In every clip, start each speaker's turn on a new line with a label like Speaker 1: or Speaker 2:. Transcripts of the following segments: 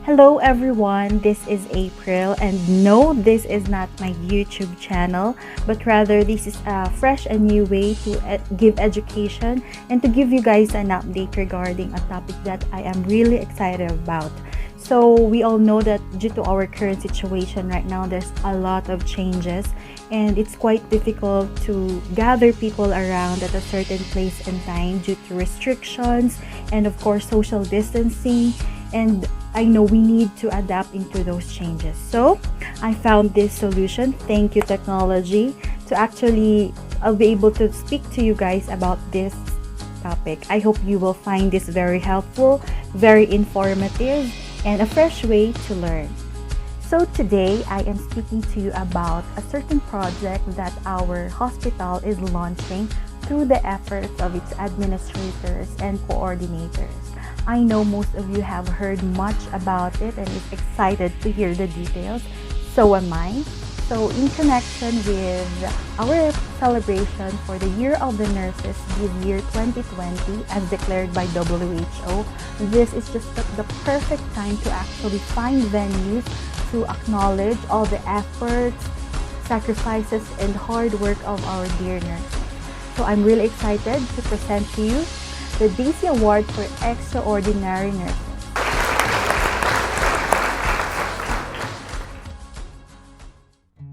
Speaker 1: Hello everyone, this is April, and no, this is not my YouTube channel, but rather this is a fresh and new way to give education and to give you guys an update regarding a topic that I am really excited about. So we all know that due to our current situation right now, there's a lot of changes and it's quite difficult to gather people around at a certain place and time due to restrictions and of course social distancing, and I know we need to adapt into those changes. So I found this solution, thank you technology, to actually I'll be able to speak to you guys about this topic. I hope you will find this very helpful, very informative, and a fresh way to learn. So today I am speaking to you about a certain project that our hospital is launching through the efforts of its administrators and coordinators. I know most of you have heard much about it and is excited to hear the details. So am I. So in connection with our celebration for the Year of the Nurses this year 2020 as declared by WHO, this is just the perfect time to actually find venues to acknowledge all the efforts, sacrifices, and hard work of our dear nurses. So I'm really excited to present to you the DC Award for Extraordinary Nurses.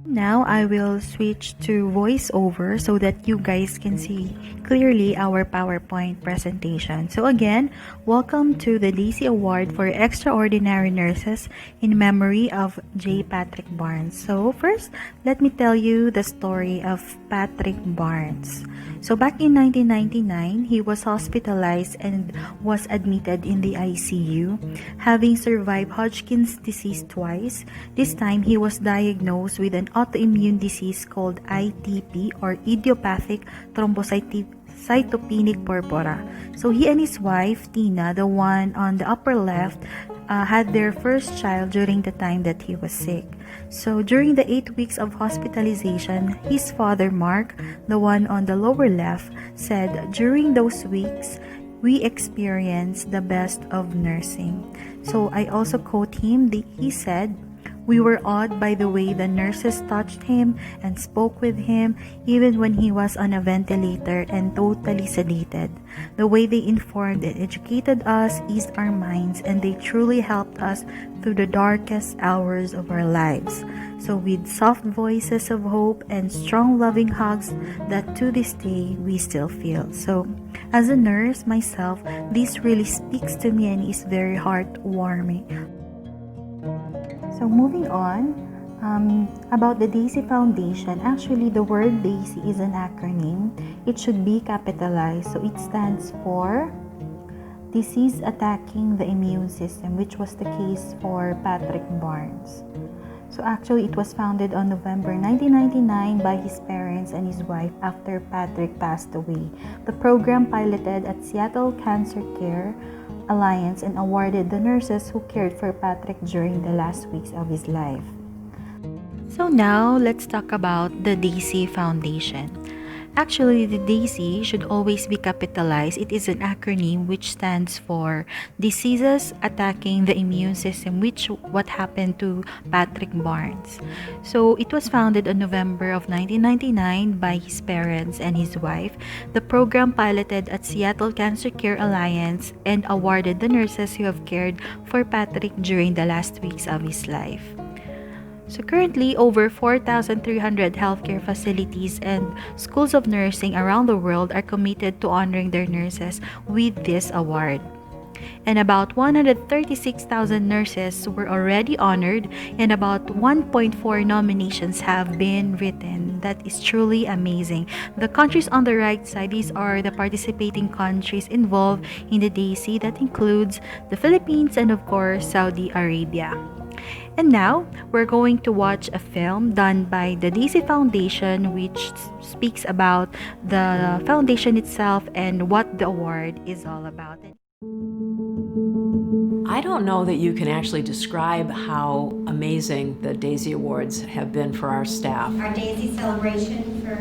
Speaker 1: Now I will switch to voiceover so that you guys can see clearly our PowerPoint presentation. So again, welcome to the DC Award for Extraordinary Nurses in memory of J. Patrick Barnes. So first, let me tell you the story of Patrick Barnes. So back in 1999, he was hospitalized and was admitted in the ICU, having survived Hodgkin's disease twice. This time, he was diagnosed with an autoimmune disease called ITP or idiopathic thrombocytopenic purpura. So he and his wife, Tina, the one on the upper left, had their first child during the time that he was sick. So during the 8 weeks of hospitalization, his father, Mark, the one on the lower left, said, "During those weeks, we experienced the best of nursing." So I also quote him, he said, "We were awed by the way the nurses touched him and spoke with him, even when he was on a ventilator and totally sedated. The way they informed and educated us eased our minds, and they truly helped us through the darkest hours of our lives." So with soft voices of hope and strong loving hugs that to this day we still feel. So as a nurse myself, this really speaks to me and is very heartwarming. So moving on, about the DAISY Foundation, actually the word DAISY is an acronym. It should be capitalized. So it stands for Disease Attacking the Immune System, which was the case for Patrick Barnes. So actually it was founded on November 1999 by his parents and his wife after Patrick passed away. The program piloted at Seattle Cancer Care Alliance and awarded the nurses who cared for Patrick during the last weeks of his life. So now let's talk about the DAISY Foundation. Actually, the DAISY should always be capitalized. It is an acronym which stands for Diseases Attacking the Immune System, which what happened to Patrick Barnes. So it was founded in November of 1999 by his parents and his wife. The program piloted at Seattle Cancer Care Alliance and awarded the nurses who have cared for Patrick during the last weeks of his life. So currently, over 4,300 healthcare facilities and schools of nursing around the world are committed to honoring their nurses with this award. And about 136,000 nurses were already honored, and about 1.4 nominations have been written. That is truly amazing. The countries on the right side, these are the participating countries involved in the DAISY. That includes the Philippines and of course Saudi Arabia. And now, we're going to watch a film done by the DAISY Foundation, which speaks about the foundation itself and what the award is all about.
Speaker 2: I don't know that you can actually describe how amazing the DAISY Awards have been for our staff.
Speaker 3: Our DAISY celebration for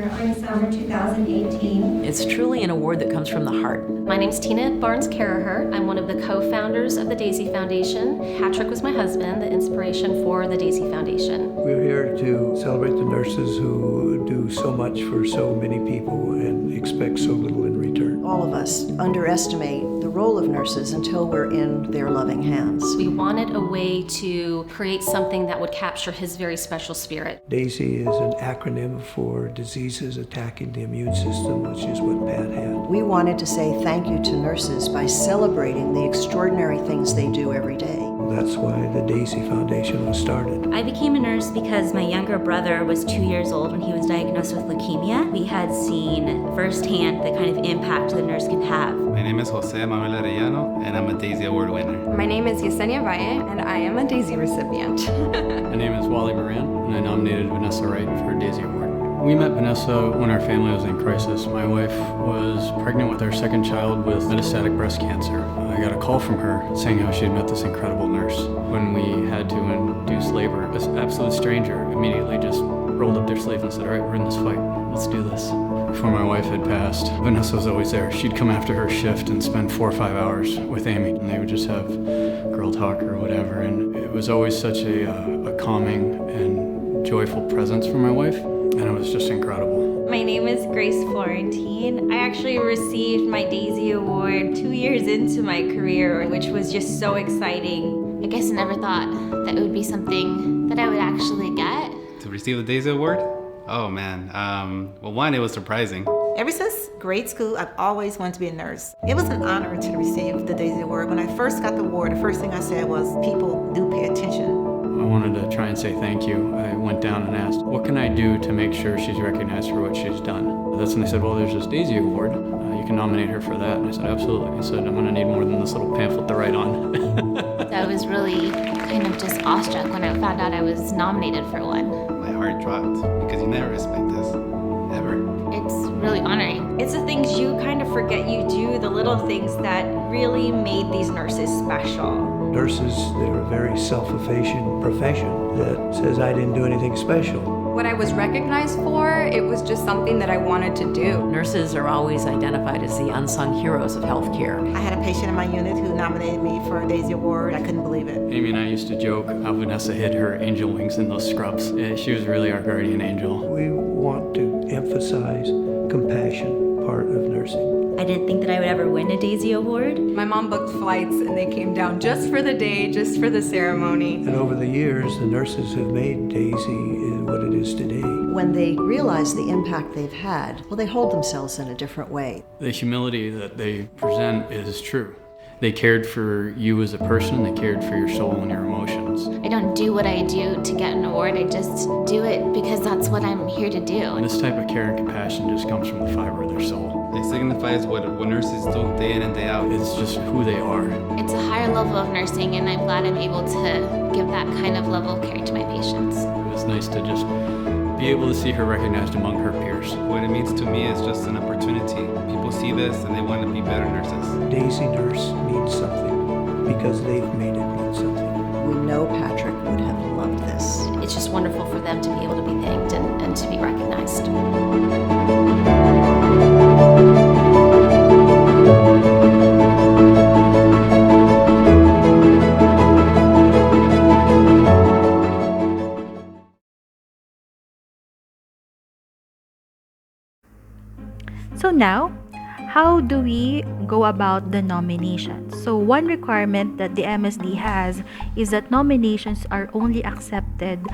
Speaker 3: Summer 2018.
Speaker 2: It's truly an award that comes from the heart.
Speaker 4: My name's Tina Barnes-Caraher. I'm one of the co-founders of the Daisy Foundation. Patrick was my husband, the inspiration for the Daisy Foundation.
Speaker 5: We're here to celebrate the nurses who do so much for so many people and expect so little in return.
Speaker 6: All of us underestimate the role of nurses until we're in their loving hands.
Speaker 4: We wanted a way to create something that would capture his very special spirit.
Speaker 5: DAISY is an acronym for diseases attacking the immune system, which is what Pat had.
Speaker 6: We wanted to say thank you to nurses by celebrating the extraordinary things they do every day.
Speaker 5: That's why the DAISY Foundation was started.
Speaker 7: I became a nurse because my younger brother was 2 years old when he was diagnosed with leukemia. We had seen firsthand the kind of impact the nurse can have.
Speaker 8: My name is Jose Manuel Arellano, and I'm a DAISY Award winner.
Speaker 9: My name is Yesenia Valle, and I am a DAISY recipient.
Speaker 10: My name is Wally Moran, and I nominated Vanessa Wright for a DAISY Award. We met Vanessa when our family was in crisis. My wife was pregnant with our second child with metastatic breast cancer. I got a call from her saying how she had met this incredible nurse. When we had to induce labor, this absolute stranger immediately just rolled up their sleeves and said, "All right, we're in this fight. Let's do this." Before my wife had passed, Vanessa was always there. She'd come after her shift and spend 4 or 5 hours with Amy, and they would just have girl talk or whatever. And it was always such a calming and joyful presence for my wife, and it was just incredible.
Speaker 7: My name is Grace Florentine. I actually received my DAISY Award 2 years into my career, which was just so exciting.
Speaker 11: I guess I never thought that it would be something that I would actually get.
Speaker 8: To receive the DAISY Award? Oh man, well one, it was surprising.
Speaker 12: Ever since grade school, I've always wanted to be a nurse. It was an honor to receive the DAISY Award. When I first got the award, the first thing I said was, people do pay attention.
Speaker 10: I wanted to try and say thank you. I went down and asked, what can I do to make sure she's recognized for what she's done? That's when they said, well, there's this DAISY Award. You can nominate her for that. And I said, absolutely. I said, I'm going to need more than this little pamphlet to write on.
Speaker 11: I was really kind of just awestruck when I found out I was nominated for one.
Speaker 8: My heart dropped because you never expect this, ever.
Speaker 11: It's really honoring.
Speaker 7: It's the things you kind of forget you do, the little things that really made these nurses special.
Speaker 5: Nurses, they're a very self-effacing profession that says I didn't do anything special.
Speaker 9: What I was recognized for, it was just something that I wanted to do.
Speaker 2: Nurses are always identified as the unsung heroes of healthcare.
Speaker 12: I had a patient in my unit who nominated me for a DAISY Award. I couldn't believe it.
Speaker 10: Amy and I used to joke how Vanessa hid her angel wings in those scrubs. She was really our guardian angel.
Speaker 5: We want to emphasize compassion, part of nursing.
Speaker 7: I didn't think that I would ever win a DAISY Award.
Speaker 9: My mom booked flights and they came down just for the day, just for the ceremony.
Speaker 5: And over the years, the nurses have made DAISY what it is today.
Speaker 6: When they realize the impact they've had, well, they hold themselves in a different way.
Speaker 10: The humility that they present is true. They cared for you as a person, they cared for your soul and your emotions.
Speaker 11: I don't do what I do to get an award, I just do it because that's what I'm here to do.
Speaker 10: And this type of care and compassion just comes from the fiber of their soul.
Speaker 8: It signifies what nurses do day in and day out.
Speaker 10: It's just who they are.
Speaker 11: It's a higher level of nursing, and I'm glad I'm able to give that kind of level of care to my patients.
Speaker 10: It was nice to just be able to see her recognized among her peers.
Speaker 8: What it means to me is just an opportunity. People see this and they want to be better nurses.
Speaker 5: DAISY nurse means something because they've made it mean something.
Speaker 6: We know Patrick would have loved this.
Speaker 4: It's just wonderful for them to be able to be thanked and to be recognized.
Speaker 1: So now, how do we go about the nominations? So one requirement that the MSD has is that nominations are only accepted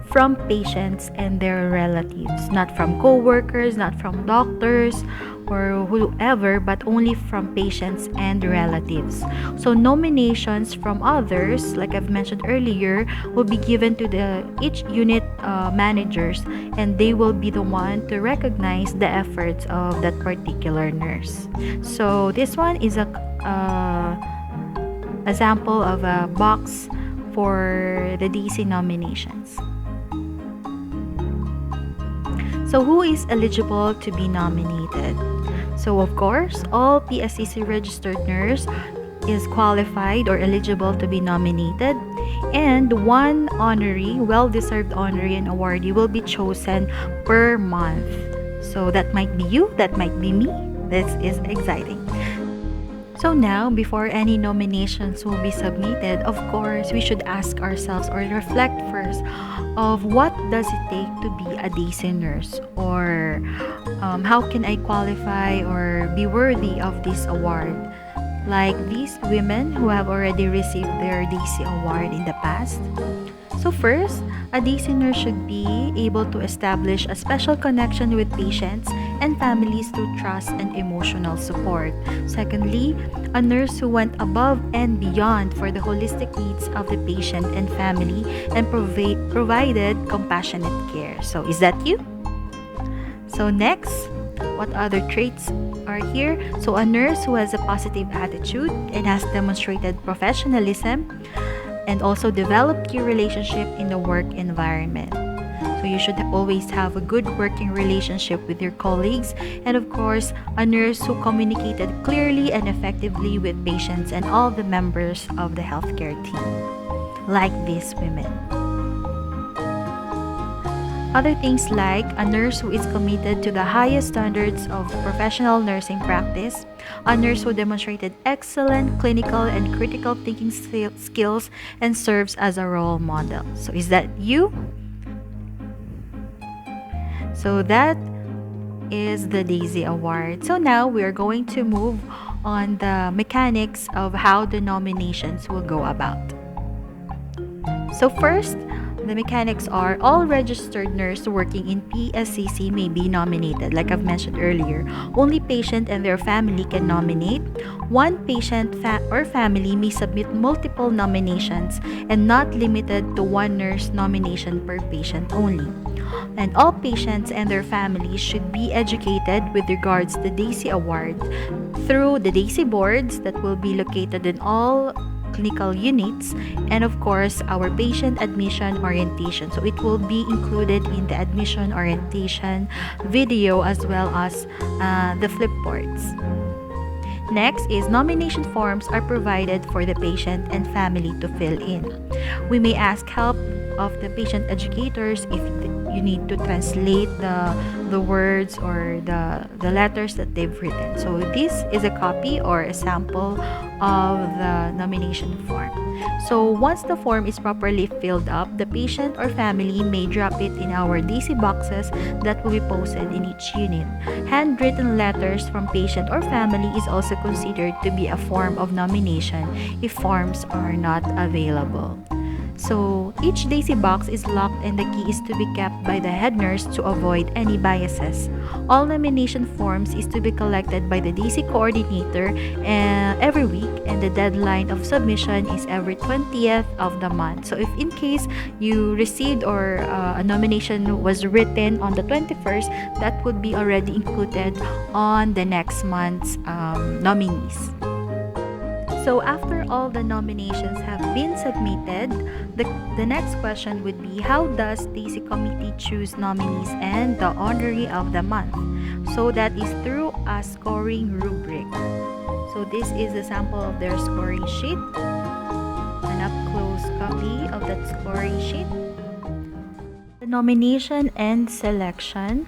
Speaker 1: from patients and their relatives, not from co-workers, not from doctors or whoever, but only from patients and relatives. So nominations from others, like I've mentioned earlier, will be given to each unit managers, and they will be the one to recognize the efforts of that particular nurse. So this one is a example of a box for the DC nominations. So who is eligible to be nominated? So of course, all PSCC registered nurse is qualified or eligible to be nominated, and one honoree, well-deserved honoree and awardee will be chosen per month. So that might be you, that might be me. This is exciting. So now, before any nominations will be submitted, of course, we should ask ourselves or reflect first of what does it take to be a Daisy nurse, or how can I qualify or be worthy of this award? Like these women who have already received their Daisy award in the past. So first, a Daisy nurse should be able to establish a special connection with patients and families through trust and emotional support. Secondly, a nurse who went above and beyond for the holistic needs of the patient and family and provided compassionate care. So is that you? So next, what other traits are here? So a nurse who has a positive attitude and has demonstrated professionalism and also developed key relationship in the work environment. So you should always have a good working relationship with your colleagues, and of course, a nurse who communicated clearly and effectively with patients and all the members of the healthcare team, like these women. Other things like a nurse who is committed to the highest standards of professional nursing practice, a nurse who demonstrated excellent clinical and critical thinking skills and serves as a role model. So is that you? So that is the Daisy Award. So now we are going to move on the mechanics of how the nominations will go about. So first, the mechanics are all registered nurse working in PSCC may be nominated. Like I've mentioned earlier, only patient and their family can nominate. One patient or family may submit multiple nominations and not limited to one nurse nomination per patient only. And all patients and their families should be educated with regards to the Daisy Award through the Daisy boards that will be located in all clinical units, and of course our patient admission orientation. So it will be included in the admission orientation video as well as the flipboards. Next is nomination forms are provided for the patient and family to fill in. We may ask help of the patient educators if you need to translate the words or the letters that they've written. So this is a copy or a sample of the nomination form. So once the form is properly filled up, the patient or family may drop it in our Daisy boxes that will be posted in each unit. Handwritten letters from patient or family is also considered to be a form of nomination if forms are not available. So each Daisy box is locked and the key is to be kept by the head nurse to avoid any biases. All nomination forms is to be collected by the Daisy coordinator every week, and the deadline of submission is every 20th of the month. So if in case you received or a nomination was written on the 21st, that would be already included on the next month's nominees. So after all the nominations have been submitted, the next question would be, how does Daisy Committee choose nominees and the honoree of the month? So that is through a scoring rubric. So this is a sample of their scoring sheet, an up-close copy of that scoring sheet. The nomination and selection.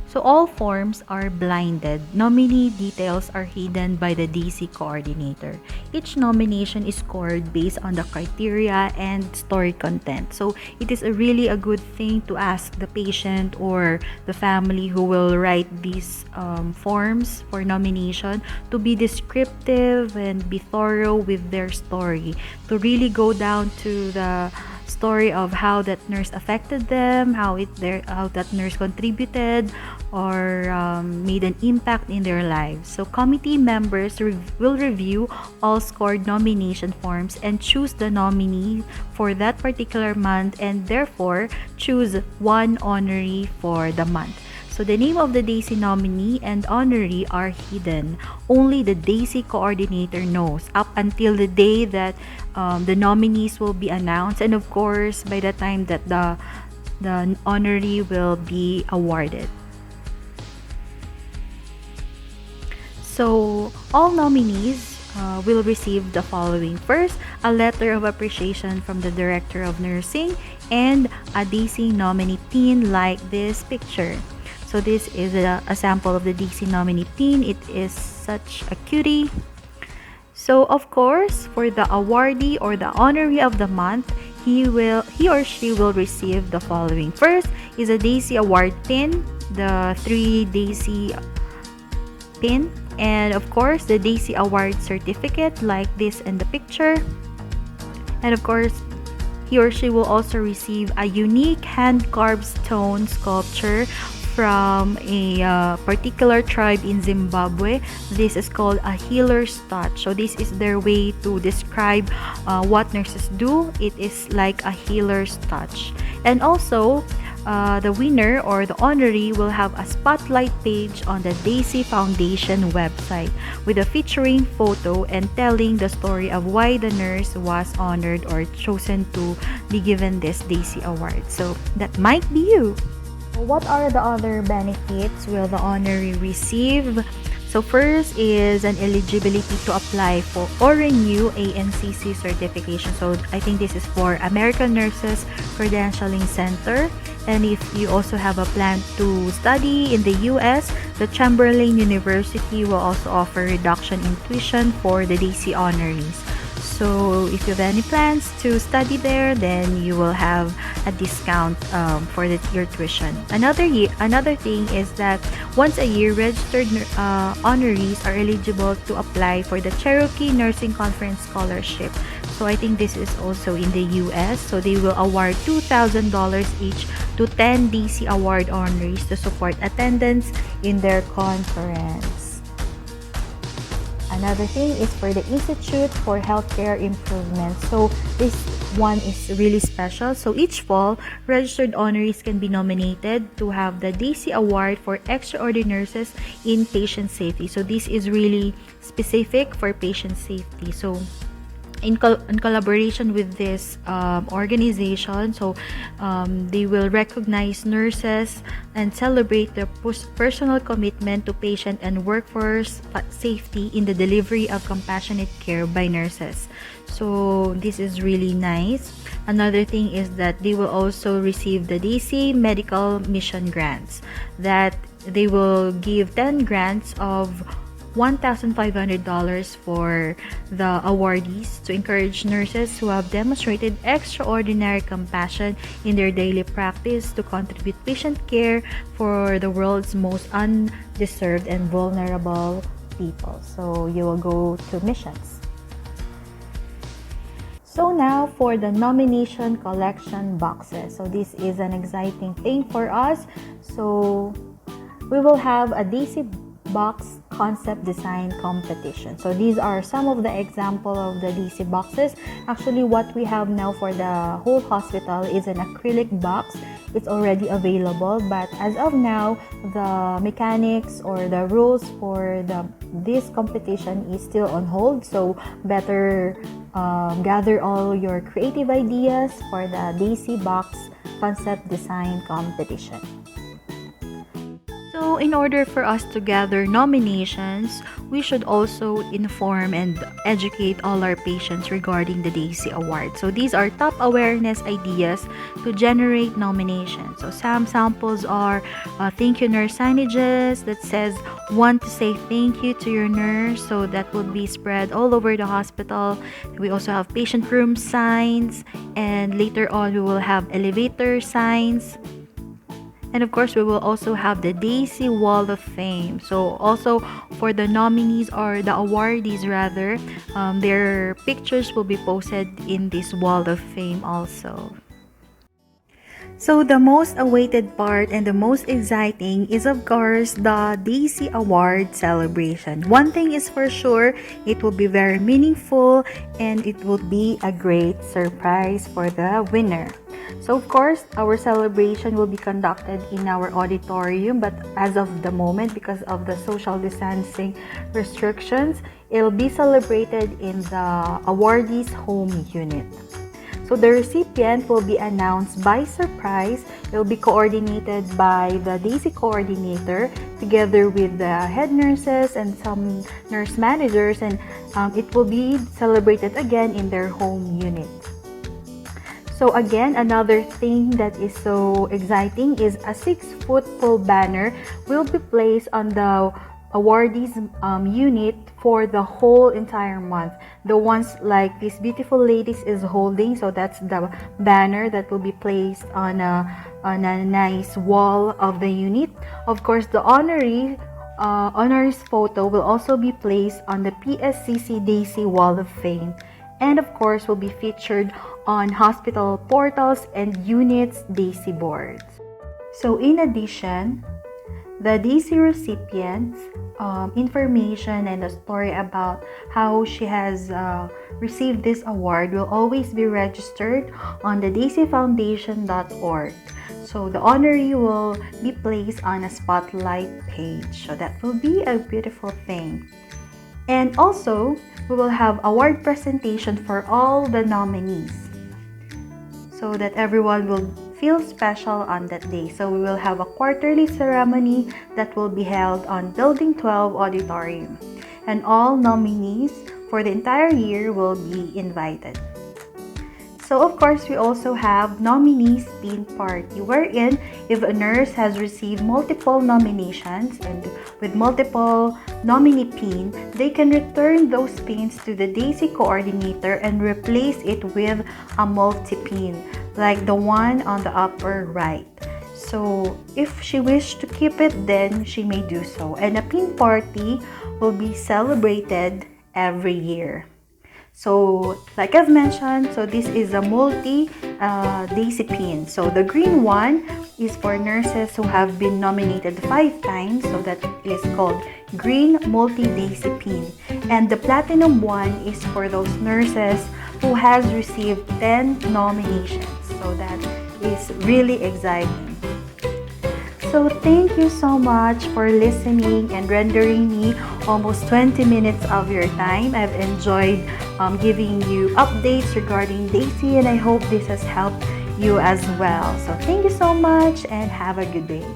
Speaker 1: So all forms are blinded. Nominee details are hidden by the Daisy coordinator. Each nomination is scored based on the criteria and story content. So it is really a good thing to ask the patient or the family who will write these forms for nomination to be descriptive and be thorough with their story, to really go down to the story of how that nurse affected them, how that nurse contributed or made an impact in their lives. So committee members will review all scored nomination forms and choose the nominee for that particular month, and therefore choose one honoree for the month. So the name of the Daisy nominee and honoree are hidden. Only the Daisy coordinator knows up until the day that the nominees will be announced, and of course by the time that the honoree will be awarded. So all nominees will receive the following. First, a letter of appreciation from the Director of Nursing and a Daisy nominee pin like this picture. So this is a sample of the DC nominee pin. It is such a cutie. So of course, for the awardee or the honoree of the month, he or she will receive the following. First is a Daisy Award pin, the 3 Daisy pin, and of course the Daisy Award certificate like this in the picture. And of course, he or she will also receive a unique hand-carved stone sculpture from a particular tribe in Zimbabwe. This is called a healer's touch. So this is their way to describe what nurses do. It is like a healer's touch. And also, the winner or the honoree will have a spotlight page on the Daisy Foundation website with a featuring photo and telling the story of why the nurse was honored or chosen to be given this Daisy Award. So that might be you. What are the other benefits will the honoree receive? So first is an eligibility to apply for or renew ANCC certification. So I think this is for American Nurses Credentialing Center. And if you also have a plan to study in the US, the Chamberlain University will also offer reduction in tuition for the DC honorees. So if you have any plans to study there, then you will have a discount for your tuition. Another thing is that once a year, registered honorees are eligible to apply for the Cherokee Nursing Conference Scholarship. So I think this is also in the US. So they will award $2,000 each to 10 DC Award honorees to support attendance in their conference. Another thing is for the Institute for Healthcare Improvement. So this one is really special. So each fall, registered honorees can be nominated to have the DC Award for Extraordinary Nurses in Patient Safety. So this is really specific for patient safety. So in collaboration with this organization, so they will recognize nurses and celebrate their personal commitment to patient and workforce safety in the delivery of compassionate care by nurses. So this is really nice. Another thing is that they will also receive the DC Medical Mission Grants, that they will give 10 grants of $1,500 for the awardees to encourage nurses who have demonstrated extraordinary compassion in their daily practice to contribute patient care for the world's most undeserved and vulnerable people. So you will go to missions. So now for the nomination collection boxes. So this is an exciting thing for us. So we will have a DC box concept design competition. So these are some of the example of the DC boxes. Actually, what we have now for the whole hospital is an acrylic box. It's already available, but as of now, the mechanics or the rules for this competition is still on hold. So better gather all your creative ideas for the DC box concept design competition. So in order for us to gather nominations, we should also inform and educate all our patients regarding the Daisy Award. So these are top awareness ideas to generate nominations. So some samples are thank you nurse signages that says want to say thank you to your nurse. So that will be spread all over the hospital. We also have patient room signs, and later on we will have elevator signs. And of course, we will also have the Daisy Wall of Fame. So also for the nominees or the awardees rather, their pictures will be posted in this Wall of Fame also. So the most awaited part and the most exciting is of course the Daisy Award celebration. One thing is for sure, it will be very meaningful and it will be a great surprise for the winner. So of course, our celebration will be conducted in our auditorium, but as of the moment, because of the social distancing restrictions, it will be celebrated in the awardees' home unit. So the recipient will be announced by surprise. It will be coordinated by the Daisy coordinator together with the head nurses and some nurse managers, and it will be celebrated again in their home unit. So again, another thing that is so exciting is a 6-foot pole banner will be placed on the awardees unit for the whole entire month. The ones like these beautiful ladies is holding, so that's the banner that will be placed on a nice wall of the unit. Of course, the honorees photo will also be placed on the PSCC Daisy Wall of Fame, and of course will be featured on hospital portals and units Daisy boards. So in addition, the Daisy recipient's information and the story about how she has received this award will always be registered on the daisyfoundation.org. So the honoree will be placed on a spotlight page. So that will be a beautiful thing. And also, we will have award presentation for all the nominees, so that everyone will feel special on that day. So we will have a quarterly ceremony that will be held on Building 12 Auditorium, and all nominees for the entire year will be invited. So of course, we also have nominees pin party, wherein if a nurse has received multiple nominations and with multiple nominee pin, they can return those pins to the Daisy coordinator and replace it with a multi-pin, like the one on the upper right. So if she wishes to keep it, then she may do so. And a pin party will be celebrated every year. So like I've mentioned, so this is a multi-Daisy pin. So the green one is for nurses who have been nominated 5 times. So that is called green multi-Daisy pin. And the platinum one is for those nurses who has received 10 nominations. So that is really exciting. So thank you so much for listening and rendering me almost 20 minutes of your time. I've enjoyed giving you updates regarding Daisy, and I hope this has helped you as well. So thank you so much and have a good day.